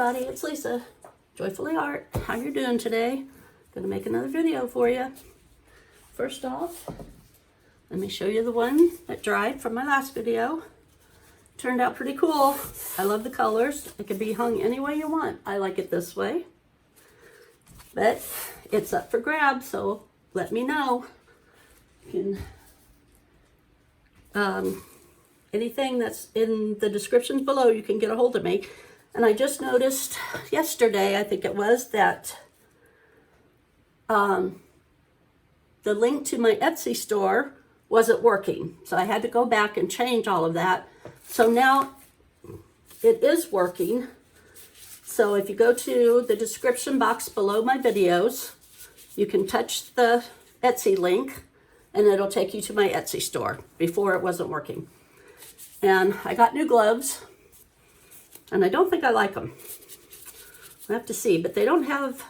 everybody, it's Lisa, Joyfully Art. How you doing today? Gonna make another video for you. First off, let me show you the one that dried from my last video. Turned out pretty cool. I love the colors. It can be hung any way you want. I like it this way. But it's up for grabs, so let me know. You can, anything that's in the descriptions below, you can get a hold of me. And I just noticed yesterday, I think it was, that the link to my Etsy store wasn't working. So I had to go back and change all of that. So now it is working. So if you go to the description box below my videos, you can touch the Etsy link and it'll take you to my Etsy store. Before it wasn't working. And I got new gloves and I don't think I like them. I have to see, but they don't have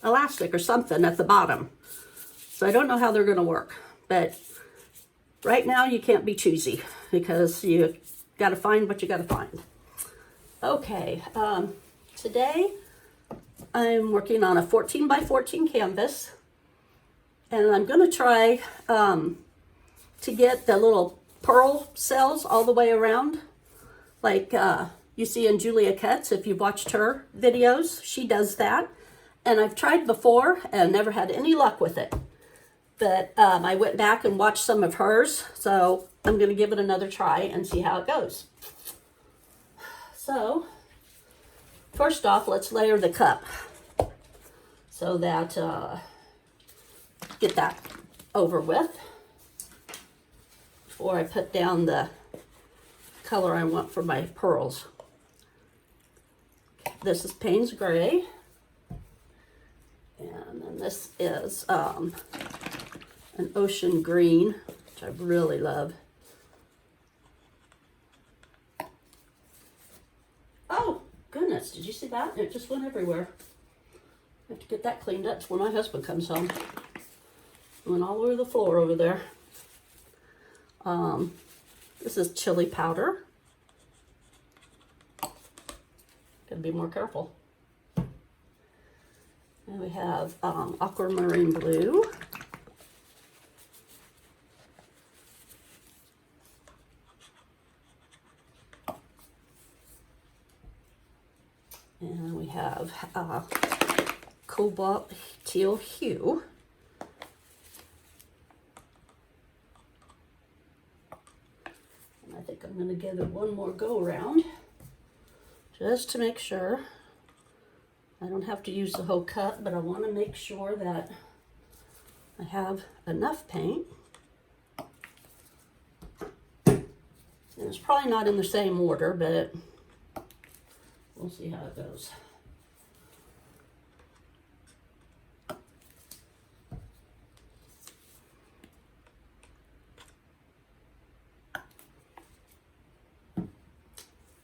elastic or something at the bottom. So I don't know how they're gonna work, but right now you can't be choosy because you gotta find what you gotta find. Okay, today I'm working on a 14 by 14 canvas and I'm gonna try to get the little pearl cells all the way around, like you see in Julia Cuts. If you've watched her videos, she does that. And I've tried before and never had any luck with it. But I went back and watched some of hers, so I'm going to give it another try and see how it goes. So, first off, let's layer the cup so that, get that over with before I put down the color I want for my pearls. This is Paynes Gray. And then this is an ocean green, which I really love. Oh, goodness, did you see that? It just went everywhere. I have to get that cleaned up when my husband comes home. It went all over the floor over there. This is chili powder. Gotta be more careful. And we have aquamarine blue. And we have cobalt teal hue. And I think I'm going to give it one more go around just to make sure. I don't have to use the whole cup, but I want to make sure that I have enough paint. And it's probably not in the same order, but we'll see how it goes.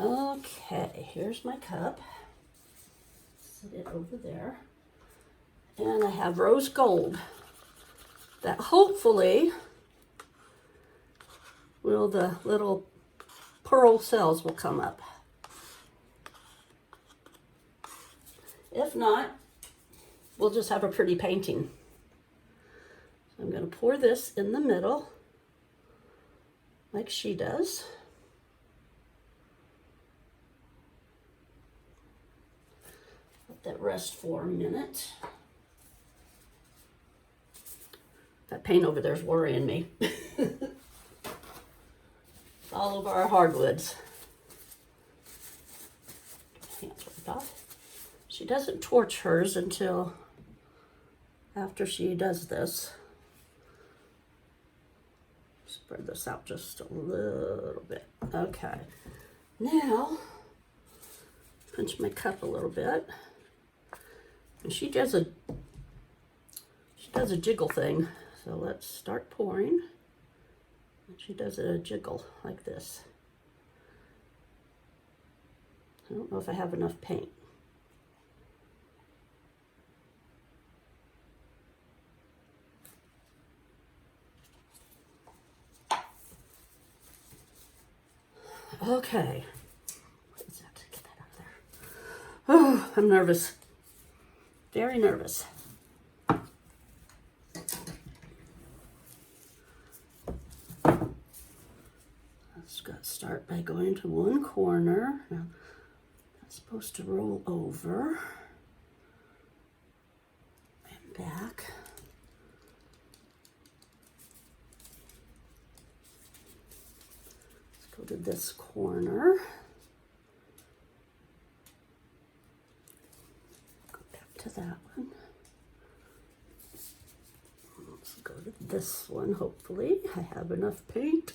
Okay, here's my cup. Set it over there. And I have rose gold that hopefully the little pearl cells will come up. If not, we'll just have a pretty painting. So I'm going to pour this in the middle like she does. Let that rest for a minute. That paint over there is worrying me. It's all over our hardwoods. Hands ripped off. She doesn't torch hers until after she does this. Spread this out just a little bit. Okay. Now, pinch my cup a little bit. And she does a jiggle thing. So let's start pouring. And she does a jiggle like this. I don't know if I have enough paint. Okay, Oh, I'm nervous. Very nervous. Let's start by going to one corner. Now, that's supposed to roll over and back. Let's go to this corner. Go back to that one. Let's go to this one, hopefully. I have enough paint.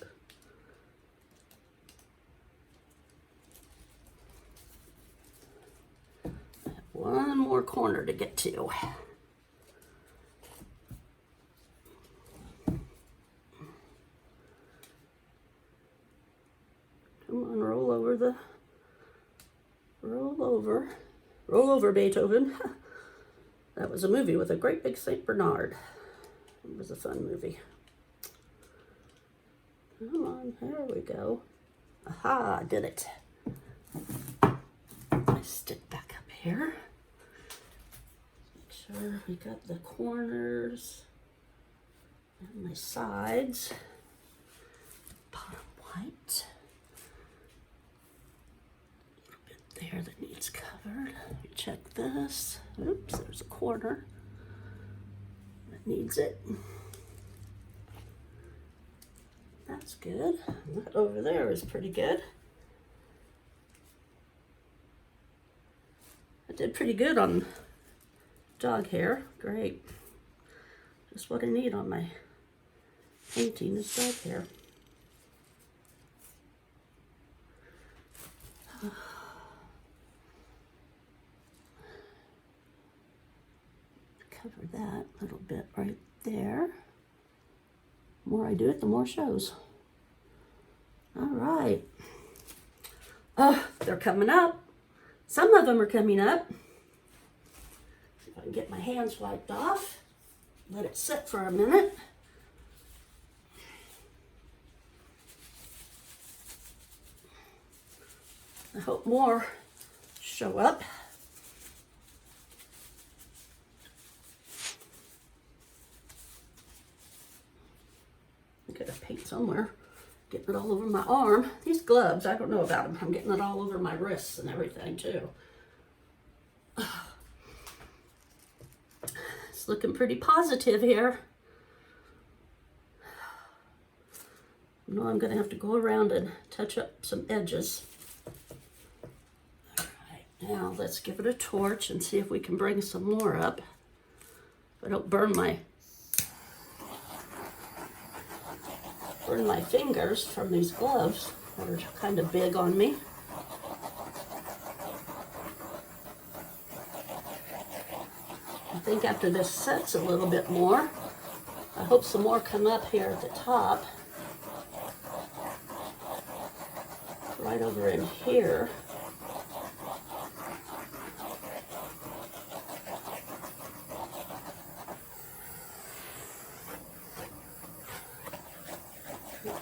One more corner to get to. Come on, roll over Beethoven. That was a movie with a great big Saint Bernard. It was a fun movie. Come on, there we go. Aha, I did it. I stick back up here. Make sure we got the corners and my sides. Bottom white. A little bit there that needs covered. Let me check this. Oops, there's a corner that needs it. That's good. That over there is pretty good. I did pretty good on dog hair. Great. Just what I need on my painting is dog hair. Cover that little bit right there. The more I do it, the more shows. All right. Oh, they're coming up. Some of them are coming up. See if I can get my hands wiped off. Let it sit for a minute. I hope more show up. I gotta paint somewhere. Getting it all over my arm. These gloves, I don't know about them. I'm getting it all over my wrists and everything too. It's looking pretty positive here. I know I'm gonna have to go around and touch up some edges. All right, now let's give it a torch and see if we can bring some more up. If I don't burn my fingers from these gloves that are kind of big on me. I think after this sets a little bit more, I hope some more come up here at the top. Right over in here.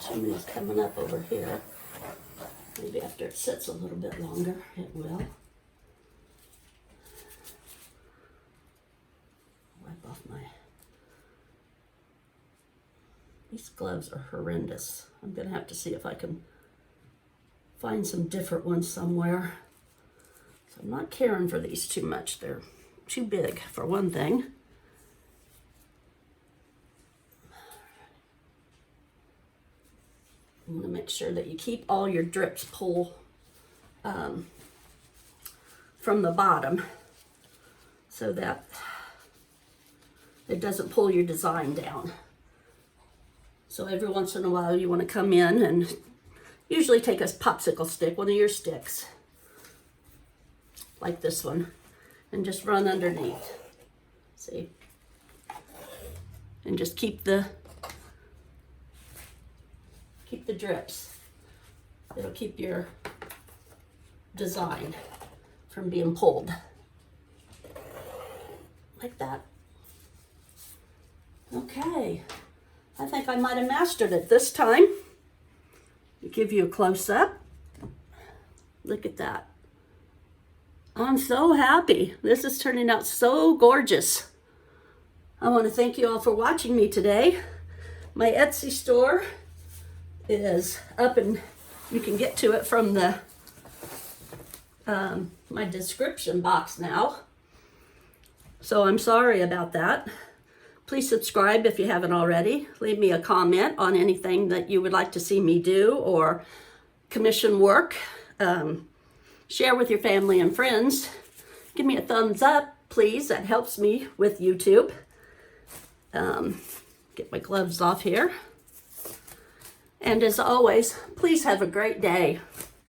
Some of these coming up over here. Maybe after it sits a little bit longer, it will. Wipe off my... These gloves are horrendous. I'm gonna have to see if I can find some different ones somewhere. So I'm not caring for these too much. They're too big for one thing. You want to make sure that you keep all your drips pull from the bottom so that it doesn't pull your design down. So every once in a while you want to come in and usually take a popsicle stick, one of your sticks, like this one, and just run underneath. See? And just keep the drips. It'll keep your design from being pulled. Like that. Okay. I think I might have mastered it this time. Give you a close-up. Look at that. I'm so happy. This is turning out so gorgeous. I want to thank you all for watching me today. My Etsy store is up, and you can get to it from the my description box now. So I'm sorry about that. Please subscribe if you haven't already. Leave me a comment on anything that you would like to see me do or commission work. Share with your family and friends. Give me a thumbs up, please. That helps me with YouTube. Get my gloves off here. And as always, please have a great day.